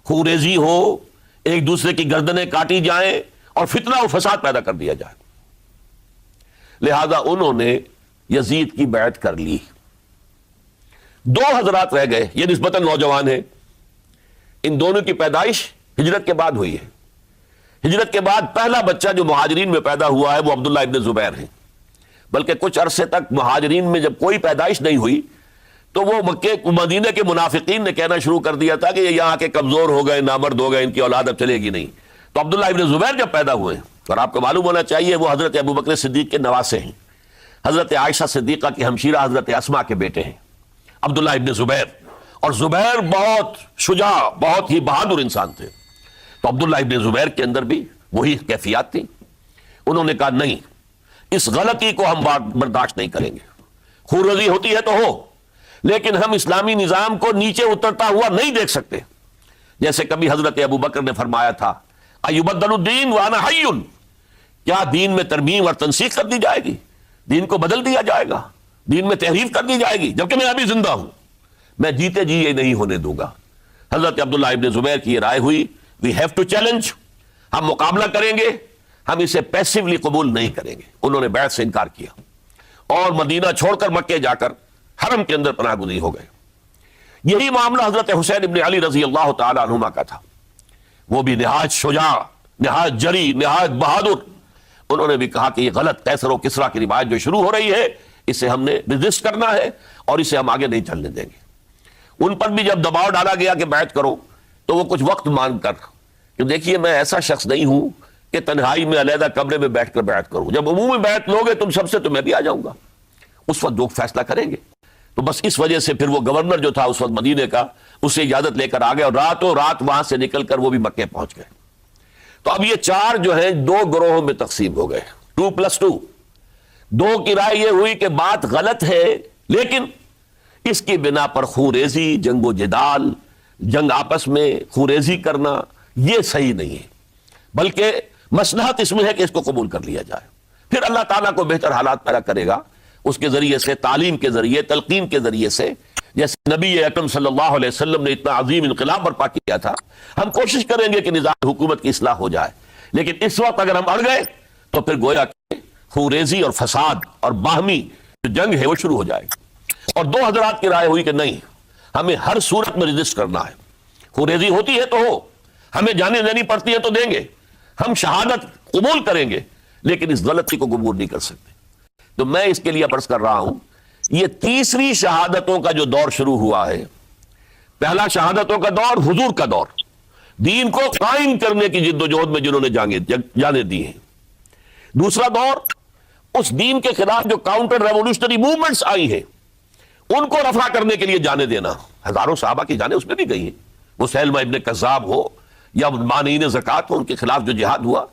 خوریزی ہو، ایک دوسرے کی گردنیں کاٹی جائیں اور فتنہ و فساد پیدا کر دیا جائے۔ لہذا انہوں نے یزید کی بیعت کر لی۔ 2 حضرات رہ گئے، یہ نسبتاً نوجوان ہیں، ان دونوں کی پیدائش ہجرت کے بعد ہوئی ہے۔ ہجرت کے بعد پہلا بچہ جو مہاجرین میں پیدا ہوا ہے وہ عبداللہ ابن زبیر ہے، بلکہ کچھ عرصے تک مہاجرین میں جب کوئی پیدائش نہیں ہوئی تو وہ مکے مدینہ کے منافقین نے کہنا شروع کر دیا تھا کہ یہ یہاں کے کمزور ہو گئے، نامرد ہو گئے، ان کی اولاد اب چلے گی نہیں۔ تو عبداللہ ابن زبیر جب پیدا ہوئے، اور آپ کو معلوم ہونا چاہیے وہ حضرت ابوبکر صدیق کے نواسے ہیں، حضرت عائشہ صدیقہ کی ہمشیرہ حضرت اسماء کے بیٹے ہیں عبداللہ ابن زبیر، اور زبیر بہت شجاع، بہت ہی بہادر انسان تھے۔ تو عبداللہ ابن زبیر کے اندر بھی وہی کیفیات تھی۔ انہوں نے کہا نہیں، اس غلطی کو ہم برداشت نہیں کریں گے، خون ریزی ہوتی ہے تو ہو، لیکن ہم اسلامی نظام کو نیچے اترتا ہوا نہیں دیکھ سکتے۔ جیسے کبھی حضرت ابوبکر نے فرمایا تھا ایبدل الدین وانا حی، کیا دین میں ترمیم اور تنسیخ کر دی جائے گی، دین کو بدل دیا جائے گا، دین میں تحریف کر دی جائے گی جبکہ میں ابھی زندہ ہوں، میں جیتے جی یہ نہیں ہونے دوں گا۔ حضرت عبداللہ ابن زبیر کی یہ رائے ہوئی وی ہیو ٹو چیلنج، ہم مقابلہ کریں گے، ہم اسے پیسیولی قبول نہیں کریں گے۔ انہوں نے بیعت سے انکار کیا اور مدینہ چھوڑ کر مکے جا کر حرم کے اندر پناہ گزین ہو گئے۔ یہی معاملہ حضرت حسین ابن علی رضی اللہ تعالی عنہما کا تھا، وہ بھی نہایت شجاع، نہایت جری، نہایت بہادر۔ انہوں نے بھی کہا کہ یہ غلط قیصر و کسریٰ کی روایت جو شروع ہو رہی ہے اسے ہم نے ریزسٹ کرنا ہے اور اسے ہم آگے نہیں چلنے دیں گے۔ ان پر بھی جب دباؤ ڈالا گیا کہ بیعت کرو تو وہ کچھ وقت مانگ کر کہ دیکھیے میں ایسا شخص نہیں ہوں کہ تنہائی میں علیحدہ کمرے میں بیٹھ کر بیعت کروں، جب عمومی بیعت لوگے تم سب سے تو میں بھی آ جاؤں گا، اس وقت جو فیصلہ کریں گے۔ تو بس اس وجہ سے پھر وہ گورنر جو تھا اس وقت مدینے کا، اس سے اجازت لے کر آ گئے اور راتوں رات وہاں سے نکل کر وہ بھی مکے پہنچ گئے۔ تو اب یہ چار جو ہیں دو گروہوں میں تقسیم ہو گئے، 2+2۔ دو کی رائے یہ ہوئی کہ بات غلط ہے لیکن اس کی بنا پر خوریزی، جنگ و جدال، جنگ آپس میں خوریزی کرنا یہ صحیح نہیں ہے، بلکہ مصلحت اس میں ہے کہ اس کو قبول کر لیا جائے، پھر اللہ تعالیٰ کو بہتر حالات پیدا کرے گا اس کے ذریعے سے، تعلیم کے ذریعے، تلقین کے ذریعے سے۔ جیسے نبی اکرم صلی اللہ علیہ وسلم نے اتنا عظیم انقلاب برپا کیا تھا، ہم کوشش کریں گے کہ نظام حکومت کی اصلاح ہو جائے، لیکن اس وقت اگر ہم اڑ گئے تو پھر گویا کہ خوریزی اور فساد اور باہمی جو جنگ ہے وہ شروع ہو جائے گی۔ اور دو حضرات کی رائے ہوئی کہ نہیں، ہمیں ہر صورت میں رجسٹ کرنا ہے، خوریزی ہوتی ہے تو ہو، ہمیں جانے دینی پڑتی ہے تو دیں گے، ہم شہادت قبول کریں گے لیکن اس غلطی کو قبول نہیں کر سکتے۔ تو میں اس کے لیے عرض کر رہا ہوں یہ تیسری شہادتوں کا جو دور شروع ہوا ہے، پہلا شہادتوں کا دور حضور کا دور، دین کو قائم کرنے کی جد و جہد میں جنہوں نے جانے دی ہیں۔ دوسرا دور اس دین کے خلاف جو کاؤنٹر ریولوشنری موومنٹس آئی ہیں ان کو رفع کرنے کے لیے جانے دینا، ہزاروں صحابہ کی جانیں اس میں بھی گئی ہیں، وہ سیلمہ ابن کذاب ہو یا مانعین زکوٰۃ ہو، ان کے خلاف جو جہاد ہوا۔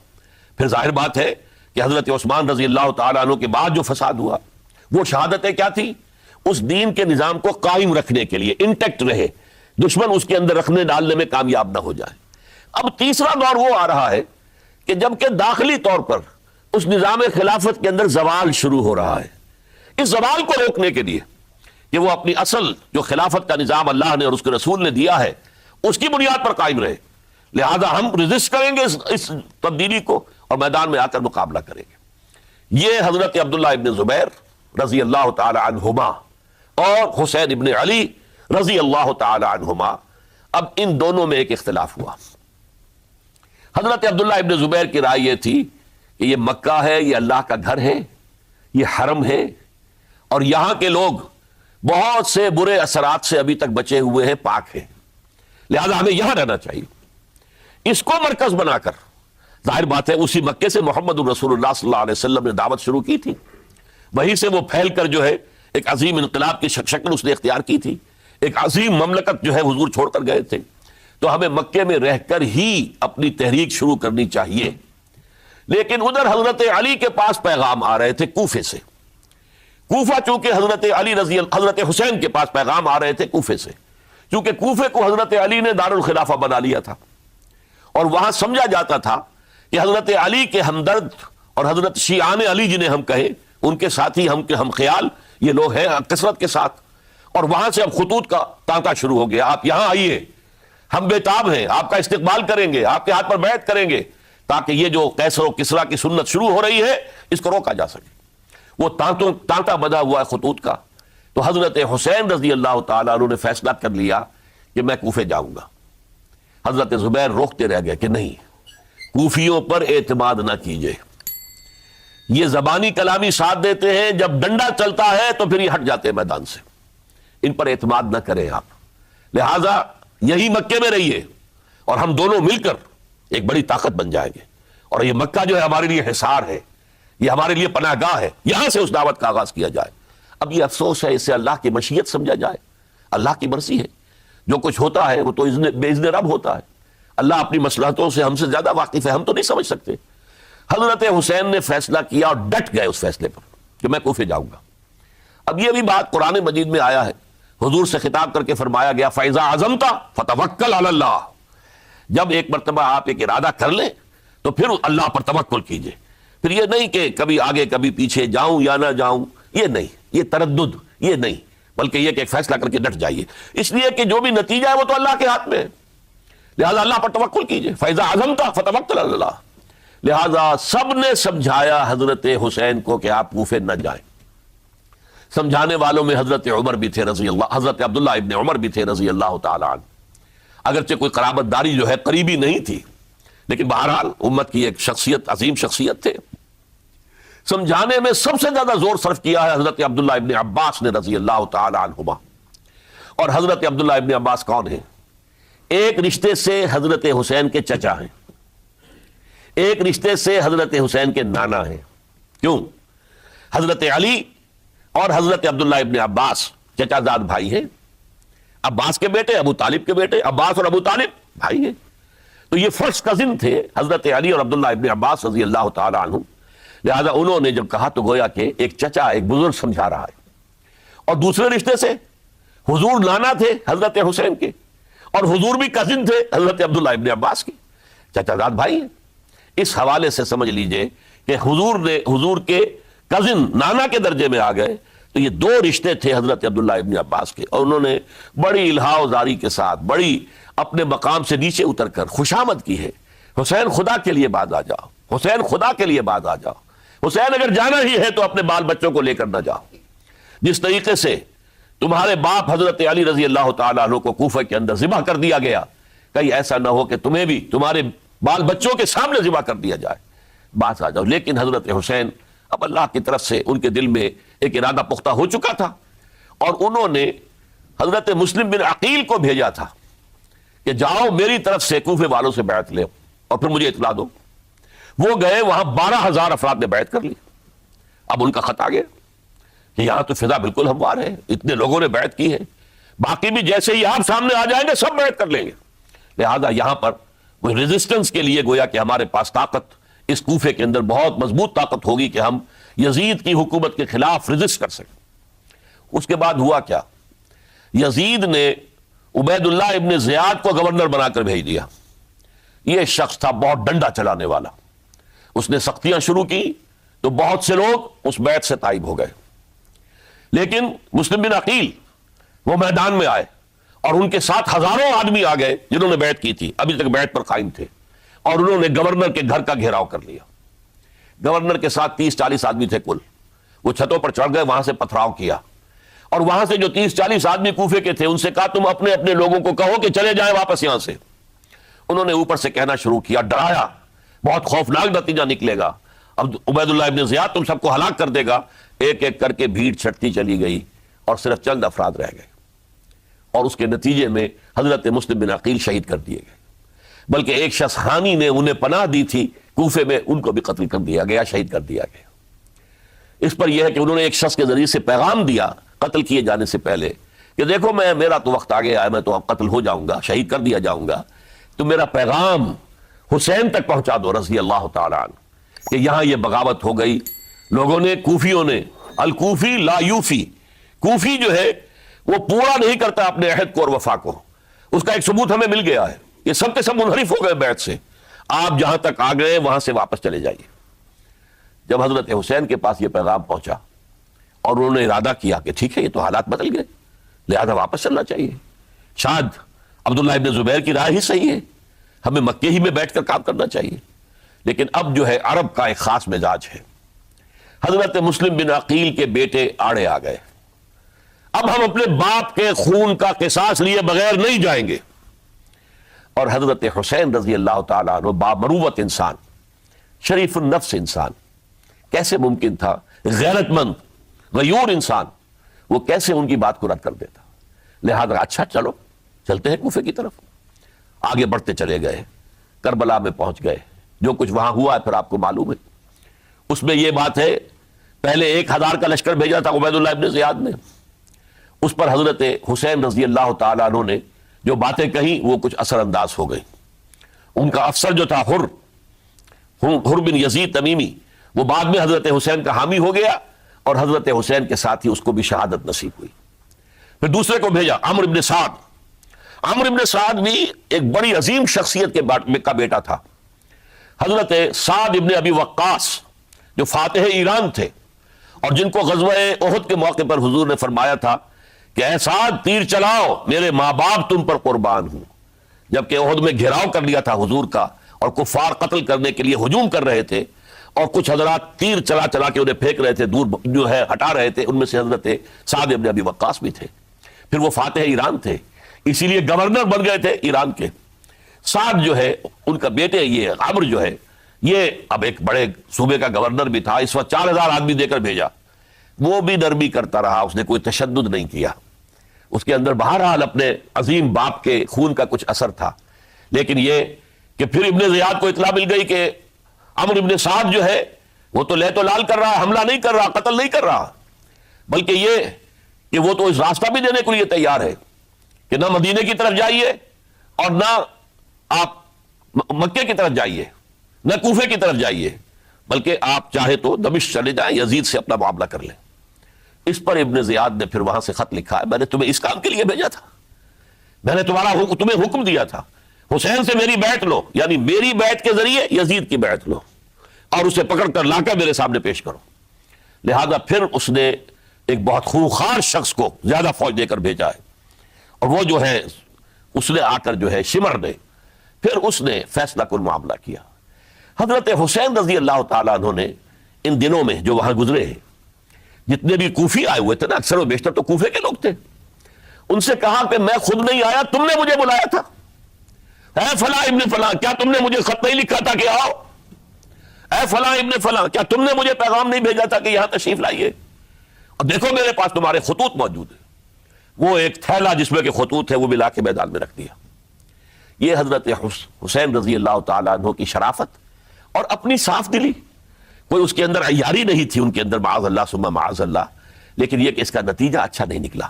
پھر ظاہر بات ہے کہ حضرت عثمان رضی اللہ تعالیٰ عنہ کے بعد جو فساد ہوا وہ شہادتیں کیا تھی؟ اس دین کے نظام کو قائم رکھنے کے لیے، انٹیکٹ رہے، دشمن اس کے اندر رکھنے ڈالنے میں کامیاب نہ ہو جائے۔ اب تیسرا دور وہ آ رہا ہے کہ جب کہ داخلی طور پر اس نظام خلافت کے اندر زوال شروع ہو رہا ہے، اس زوال کو روکنے کے لیے کہ وہ اپنی اصل جو خلافت کا نظام اللہ نے اور اس کے رسول نے دیا ہے اس کی بنیاد پر قائم رہے، لہذا ہم ریزسٹ کریں گے اس تبدیلی کو اور میدان میں آ کر مقابلہ کریں گے۔ یہ حضرت عبداللہ ابن زبیر رضی اللہ تعالی عنہما اور حسین ابن علی رضی اللہ تعالی عنہما، اب ان دونوں میں ایک اختلاف ہوا۔ حضرت عبداللہ ابن زبیر کی رائے یہ تھی کہ یہ مکہ ہے، یہ اللہ کا گھر ہے، یہ حرم ہے، اور یہاں کے لوگ بہت سے برے اثرات سے ابھی تک بچے ہوئے ہیں، پاک ہیں، لہذا ہمیں یہاں رہنا چاہیے۔ اس کو مرکز بنا کر ظاہر بات ہے اسی مکے سے محمد رسول اللہ صلی اللہ علیہ وسلم نے دعوت شروع کی تھی، وہیں سے وہ پھیل کر جو ہے ایک عظیم انقلاب کی شکل اس نے اختیار کی تھی، ایک عظیم مملکت جو ہے حضور چھوڑ کر گئے تھے۔ تو ہمیں مکے میں رہ کر ہی اپنی تحریک شروع کرنی چاہیے، لیکن ادھر حضرت علی کے پاس پیغام آ رہے تھے کوفے سے۔ کوفہ چونکہ حضرت حسین کے پاس پیغام آ رہے تھے کوفے سے، چونکہ کوفے کو حضرت علی نے دارالخلافہ بنا لیا تھا اور وہاں سمجھا جاتا تھا کہ حضرت علی کے ہمدرد اور حضرت شیعان علی جنہیں ہم کہیں ان کے ساتھی، ہم خیال یہ لوگ ہیں کثرت کے ساتھ، اور وہاں سے اب خطوط کا تانتا شروع ہو گیا، آپ یہاں آئیے، ہم بےتاب ہیں، آپ کا استقبال کریں گے، آپ کے ہاتھ پر بیعت کریں گے، تاکہ یہ جو قیصر و کسریٰ کی سنت شروع ہو رہی ہے اس کو روکا جا سکے۔ وہ تانتا بنا ہوا ہے خطوط کا۔ تو حضرت حسین رضی اللہ تعالیٰ عنہ نے فیصلہ کر لیا کہ میں کوفے جاؤں گا۔ حضرت زبیر روکتے رہ گئے کہ نہیں، کوفیوں پر اعتماد نہ کیجیے. یہ زبانی کلامی ساتھ دیتے ہیں، جب ڈنڈا چلتا ہے تو پھر یہ ہٹ جاتے ہیں میدان سے. ان پر اعتماد نہ کریں آپ. لہذا یہی مکے میں رہیے اور ہم دونوں مل کر ایک بڑی طاقت بن جائیں گے. اور یہ مکہ جو ہے ہمارے لیے حصار ہے، یہ ہمارے لیے پناہ گاہ ہے، یہاں سے اس دعوت کا آغاز کیا جائے. اب یہ افسوس ہے، اسے اللہ کی مشیت سمجھا جائے. اللہ کی مرضی ہے، جو کچھ ہوتا ہے وہ تو بے اذن رب ہوتا ہے. اللہ اپنی مصلحتوں سے ہم سے زیادہ واقف ہے، ہم تو نہیں سمجھ سکتے. حضرت حسین نے فیصلہ کیا اور ڈٹ گئے اس فیصلے پر کہ میں کوفے جاؤں گا. اب یہ بھی بات قرآن مجید میں آیا ہے، حضور سے خطاب کر کے فرمایا گیا فَإِذَا عَزَمْتَ فَتَوَكَّلْ عَلَى اللَّهِ. جب ایک مرتبہ آپ ایک ارادہ کر لیں تو پھر اللہ پر توکل کیجئے. پھر یہ نہیں کہ کبھی آگے کبھی پیچھے جاؤں یا نہ جاؤں، یہ نہیں، یہ تردد یہ نہیں، بلکہ یہ کہ ایک فیصلہ کر کے ڈٹ جائیے. اس لیے کہ جو بھی نتیجہ ہے وہ تو اللہ کے ہاتھ میں ہے. لہذا اللہ پر توکل کیجئے. فَإِذَا عَزَمْتَ فَتَوَكَّلْ عَلَى اللَّهِ. لہذا سب نے سمجھایا حضرت حسین کو کہ آپ کوفے نہ جائیں. سمجھانے والوں میں حضرت عمر بھی تھے رضی اللہ، حضرت عبداللہ ابن عمر بھی تھے رضی اللہ تعالی عنہ. اگرچہ کوئی قرابت داری جو ہے قریبی نہیں تھی، لیکن بہرحال امت کی ایک شخصیت، عظیم شخصیت تھے. سمجھانے میں سب سے زیادہ زور صرف کیا ہے حضرت عبداللہ ابن عباس نے رضی اللہ تعالی عنہما. اور حضرت عبداللہ ابن عباس کون ہیں؟ ایک رشتے سے حضرت حسین کے چچا ہیں، ایک رشتے سے حضرت حسین کے نانا ہیں. کیوں؟ حضرت علی اور حضرت عبداللہ ابن عباس چچا زاد بھائی ہیں. عباس کے بیٹے، ابو طالب کے بیٹے، عباس اور ابو طالب بھائی ہیں. تو یہ فرسٹ کزن تھے حضرت علی اور عبداللہ ابن عباس رضی اللہ تعالی عنہ. لہذا انہوں نے جب کہا تو گویا کہ ایک چچا ایک بزرگ سمجھا رہا ہے. اور دوسرے رشتے سے حضور نانا تھے حضرت حسین کے، اور حضور بھی کزن تھے حضرت عبداللہ ابن عباس کے، چچا زاد بھائی ہیں. اس حوالے سے سمجھ لیجئے کہ حضور کے کزن نانا کے درجے میں آ گئے. تو یہ دو رشتے تھے حضرت عبداللہ ابن عباس کے، اور انہوں نے بڑی الہا و زاری کے ساتھ، بڑی اپنے مقام سے نیچے اتر کر خوشامد کی ہے. حسین خدا کے لیے باز آ جاؤ، حسین خدا کے لیے باز آ جاؤ. حسین اگر جانا ہی ہے تو اپنے بال بچوں کو لے کر نہ جاؤ. جس طریقے سے تمہارے باپ حضرت علی رضی اللہ تعالیٰ عنہ کو کوفہ کے اندر ذبح کر دیا گیا، کہیں ایسا نہ ہو کہ تمہیں بھی تمہارے بال بچوں کے سامنے ذبح کر دیا جائے. باز آ جاؤ. لیکن حضرت حسین اب اللہ کی طرف سے ان کے دل میں ایک ارادہ پختہ ہو چکا تھا، اور انہوں نے حضرت مسلم بن عقیل کو بھیجا تھا کہ جاؤ میری طرف سے کوفے والوں سے بیعت لے اور پھر مجھے اطلاع دو. وہ گئے، وہاں 12,000 افراد نے بیعت کر لی. اب ان کا خط آ گیا کہ یہاں تو فضا بالکل ہموار ہے، اتنے لوگوں نے بیعت کی ہے، باقی بھی جیسے ہی آپ سامنے آ جائیں گے سب بیعت کر لیں گے. لہذا یہاں پر کوئی ریزسٹنس کے لیے گویا کہ ہمارے پاس طاقت اس کوفے کے اندر بہت مضبوط طاقت ہوگی کہ ہم یزید کی حکومت کے خلاف ریزسٹ کر سکیں. اس کے بعد ہوا کیا؟ یزید نے عبید اللہ ابن زیاد کو گورنر بنا کر بھیج دیا. یہ شخص تھا بہت ڈنڈا چلانے والا. اس نے سختیاں شروع کی تو بہت سے لوگ اس بیعت سے تائب ہو گئے. لیکن مسلم بن عقیل وہ میدان میں آئے، اور ان کے ساتھ ہزاروں آدمی آ گئے جنہوں نے بیعت کی تھی، ابھی تک بیعت پر قائم تھے، اور انہوں نے گورنر کے گھر کا گھیراؤ کر لیا. گورنر کے ساتھ 30-40 آدمی تھے کل. وہ چھتوں پر چڑھ گئے، وہاں سے پتھراؤ کیا، اور وہاں سے جو 30-40 آدمی کوفے کے تھے ان سے کہا تم اپنے اپنے لوگوں کو کہو کہ چلے جائیں واپس یہاں سے. انہوں نے اوپر سے کہنا شروع کیا، ڈرایا، بہت خوفناک نتیجہ نکلے گا، اب عبید اللہ ابن زیاد تم سب کو ہلاک کر دے گا. ایک ایک کر کے بھیڑ چھٹتی چلی گئی اور صرف چند افراد رہ گئے، اور اس کے نتیجے میں حضرت مسلم بن عقیل شہید کر دیے گئے. بلکہ ایک شخص حانی نے انہیں پناہ دی تھی کوفے میں، ان کو بھی قتل کر دیا گیا، شہید کر دیا گیا. اس پر یہ ہے کہ انہوں نے ایک شخص کے ذریعے سے پیغام دیا قتل کیے جانے سے پہلے کہ دیکھو میرا تو وقت آ گیا ہے، میں تو اب قتل ہو جاؤں گا، شہید کر دیا جاؤں گا، تو میرا پیغام حسین تک پہنچا دو رضی اللہ تعالیٰ عنہ کہ یہاں یہ بغاوت ہو گئی. لوگوں نے، کوفیوں نے، الکوفی لا یوفی، کوفی جو ہے وہ پورا نہیں کرتا اپنے عہد کو اور وفا کو. اس کا ایک ثبوت ہمیں مل گیا ہے، یہ سب کے سب منحرف ہو گئے بیعت سے. آپ جہاں تک آ گئے وہاں سے واپس چلے جائیے. جب حضرت حسین کے پاس یہ پیغام پہنچا اور انہوں نے ارادہ کیا کہ ٹھیک ہے یہ تو حالات بدل گئے، لہذا واپس چلنا چاہیے، شاید عبداللہ ابن زبیر کی رائے ہی صحیح ہے، ہمیں مکے ہی میں بیٹھ کر کام کرنا چاہیے. لیکن اب جو ہے عرب کا ایک خاص مزاج ہے. حضرت مسلم بن عقیل کے بیٹے آڑے آ گئے، اب ہم اپنے باپ کے خون کا قصاص لیے بغیر نہیں جائیں گے. اور حضرت حسین رضی اللہ تعالیٰ عنہ بامروت انسان، شریف النفس انسان، کیسے ممکن تھا غیرت مند غیور انسان وہ کیسے ان کی بات کو رد کر دیتا؟ لہذا اچھا چلو چلتے ہیں کوفے کی طرف۔ آگے بڑھتے چلے گئے، کربلا میں پہنچ گئے، جو کچھ وہاں ہوا ہے پھر آپ کو معلوم ہے۔ اس میں یہ بات ہے، پہلے 1000 کا لشکر بھیجا تھا عبید اللہ ابن زیاد نے، اس پر حضرت حسین رضی اللہ تعالیٰ عنہ نے جو باتیں کہیں وہ کچھ اثر انداز ہو گئی۔ ان کا افسر جو تھا حر بن یزید تمیمی، وہ بعد میں حضرت حسین کا حامی ہو گیا اور حضرت حسین کے ساتھ ہی اس کو بھی شہادت نصیب ہوئی۔ پھر دوسرے کو بھیجا عمرو بن سعد۔ عمرو بن سعد بھی ایک بڑی عظیم شخصیت کا بیٹا تھا، حضرت سعد ابن ابی وقاص جو فاتح ایران تھے، اور جن کو غزوہ احد کے موقع پر حضور نے فرمایا تھا کہ اے سعد تیر چلاؤ، میرے ماں باپ تم پر قربان ہوں۔ جبکہ احد میں گھیراؤ کر لیا تھا حضور کا اور کفار قتل کرنے کے لیے ہجوم کر رہے تھے، اور کچھ حضرات تیر چلا چلا کے انہیں پھینک رہے تھے، دور جو ہے ہٹا رہے تھے، ان میں سے حضرت سعد ابن ابی وقاص بھی تھے۔ پھر وہ فاتح ایران تھے، اسی لیے گورنر بن گئے تھے ایران کے۔ سعد جو ہے ان کا بیٹے، یہ عمرو جو ہے یہ اب ایک بڑے صوبے کا گورنر بھی تھا، اس وقت 4000 آدمی دے کر بھیجا، وہ بھی نرمی کرتا رہا، اس نے کوئی تشدد نہیں کیا، اس کے اندر بہرحال اپنے عظیم باپ کے خون کا کچھ اثر تھا۔ لیکن یہ کہ پھر ابن زیاد کو اطلاع مل گئی کہ عمرو ابن سعد جو ہے وہ تو لے تو لال کر رہا، حملہ نہیں کر رہا، قتل نہیں کر رہا، بلکہ یہ کہ وہ تو اس راستہ بھی دینے کے لیے تیار ہے کہ نہ مدینے کی طرف جائیے اور نہ آپ مکے کی طرف جائیے، نہ کوفے کی طرف جائیے، بلکہ آپ چاہے تو دمشق چلے جائیں، یزید سے اپنا معاملہ کر لیں۔ اس پر ابن زیاد نے پھر وہاں سے خط لکھا ہے، میں نے تمہیں اس کام کے لیے بھیجا تھا، میں نے تمہیں حکم دیا تھا حسین سے میری بیعت لو، یعنی میری بیعت کے ذریعے یزید کی بیعت لو اور اسے پکڑ کر لا کر میرے سامنے پیش کرو۔ لہذا پھر اس نے ایک بہت خونخوار شخص کو زیادہ فوج دے کر بھیجا ہے، اور وہ جو ہے اس نے آ کر جو ہے شمر نے پھر اس نے فیصلہ کن معاملہ کیا۔ حضرت حسین رضی اللہ تعالیٰ عنہ نے ان دنوں میں جو وہاں گزرے ہیں، جتنے بھی کوفی آئے ہوئے تھے نا، اکثر و بیشتر تو کوفے کے لوگ تھے، ان سے کہا کہ میں خود نہیں آیا، تم نے مجھے بلایا تھا، اے فلاں ابن فلاں کیا تم نے مجھے خط نہیں لکھا تھا کہ آؤ؟ اے فلاں ابن فلاں کیا تم نے مجھے پیغام نہیں بھیجا تھا کہ یہاں تشریف لائیے؟ اور دیکھو میرے پاس تمہارے خطوط موجود ہیں۔ وہ ایک تھیلا جس میں کہ خطوط ہے وہ بھی لا کے میدان میں رکھ دیا۔ یہ حضرت حسین رضی اللہ تعالیٰ عنہ کی شرافت اور اپنی صاف دلی، کوئی اس کے اندر عیاری نہیں تھی ان کے اندر، معاذ اللہ ثم معاذ اللہ، لیکن یہ کہ اس کا نتیجہ اچھا نہیں نکلا۔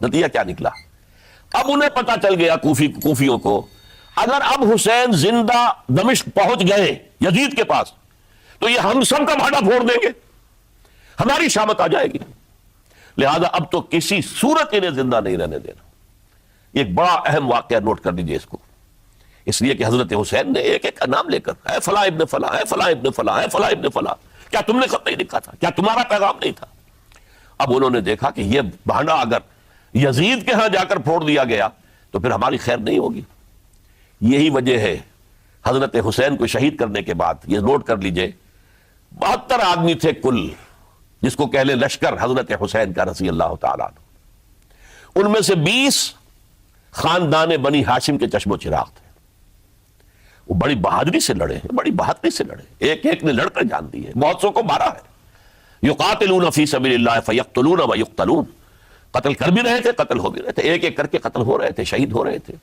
نتیجہ کیا نکلا؟ اب انہیں پتا چل گیا کوفیوں کو، اگر اب حسین زندہ دمشق پہنچ گئے یزید کے پاس تو یہ ہم سب کا بھاڑا پھوڑ دیں گے، ہماری شامت آ جائے گی، لہذا اب تو کسی صورت انہیں زندہ نہیں رہنے دینا۔ یہ ایک بڑا اہم واقعہ، نوٹ کر لیجئے اس کو، اس لیے کہ حضرت حسین نے ایک ایک کا نام لے کر اے فلاں ابن فلاں، اے فلاں ابن فلاں، اے فلاں ابن فلاں، کیا تم نے خط نہیں لکھا تھا؟ کیا تمہارا پیغام نہیں تھا؟ اب انہوں نے دیکھا کہ یہ بہانہ اگر یزید کے ہاں جا کر پھوڑ دیا گیا تو پھر ہماری خیر نہیں ہوگی۔ یہی وجہ ہے حضرت حسین کو شہید کرنے کے بعد، یہ نوٹ کر لیجئے، 72 آدمی تھے کل، جس کو کہہ لیں لشکر حضرت حسین کا رضی اللہ تعالیٰ عنہ، ان میں سے 20 خاندان بنی ہاشم کے چشم و چراغ تھے۔ وہ بڑی بہادری سے لڑے ہیں، بڑی بہادری سے لڑے، ایک ایک نے لڑ کر جان دی ہے، بہت سو کو مارا ہے۔ یقاتلون فی سبیل اللہ فیقتلون ویقتلون، قتل کر بھی رہے تھے، قتل ہو بھی رہے تھے، ایک ایک کر کے قتل ہو رہے تھے، شہید ہو رہے تھے۔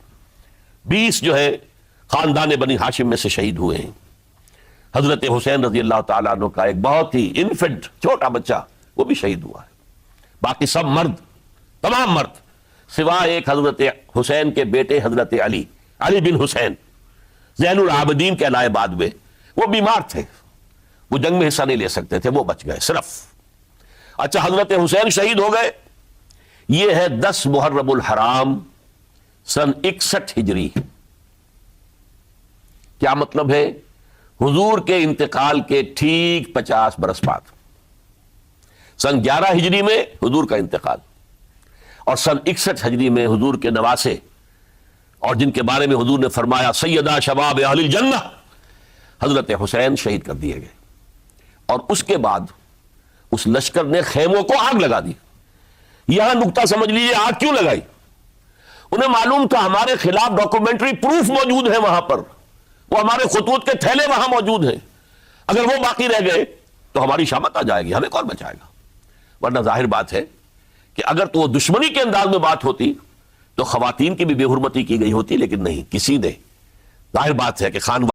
20 جو ہے خاندان بنی ہاشم میں سے شہید ہوئے ہیں۔ حضرت حسین رضی اللہ تعالیٰ عنہ کا ایک بہت ہی انفنٹ چھوٹا بچہ وہ بھی شہید ہوا ہے۔ باقی سب مرد، تمام مرد، سوائے ایک حضرت حسین کے بیٹے حضرت علی بن حسین زین العابدین کے لائے بعد میں، وہ بیمار تھے، وہ جنگ میں حصہ نہیں لے سکتے تھے، وہ بچ گئے صرف۔ اچھا، حضرت حسین شہید ہو گئے، یہ ہے 10 محرم الحرام سن 61 ہجری۔ کیا مطلب ہے؟ حضور کے انتقال کے ٹھیک 50 برس بعد، سن 11 ہجری میں حضور کا انتقال، اور سن 61 ہجری میں حضور کے نواسے، اور جن کے بارے میں حضور نے فرمایا سیدہ شباب اہل الجنہ، حضرت حسین شہید کر دیے گئے۔ اور اس کے بعد اس لشکر نے خیموں کو آگ لگا دی۔ یہاں نقطہ سمجھ لیجیے، آگ کیوں لگائی؟ انہیں معلوم تھا ہمارے خلاف ڈاکومنٹری پروف موجود ہے وہاں پر، وہ ہمارے خطوط کے تھیلے وہاں موجود ہیں، اگر وہ باقی رہ گئے تو ہماری شامت آ جائے گی، ہمیں کون بچائے گا؟ ورنہ ظاہر بات ہے کہ اگر تو وہ دشمنی کے انداز میں بات ہوتی تو خواتین کی بھی بے حرمتی کی گئی ہوتی، لیکن نہیں، کسی نے، ظاہر بات ہے کہ خان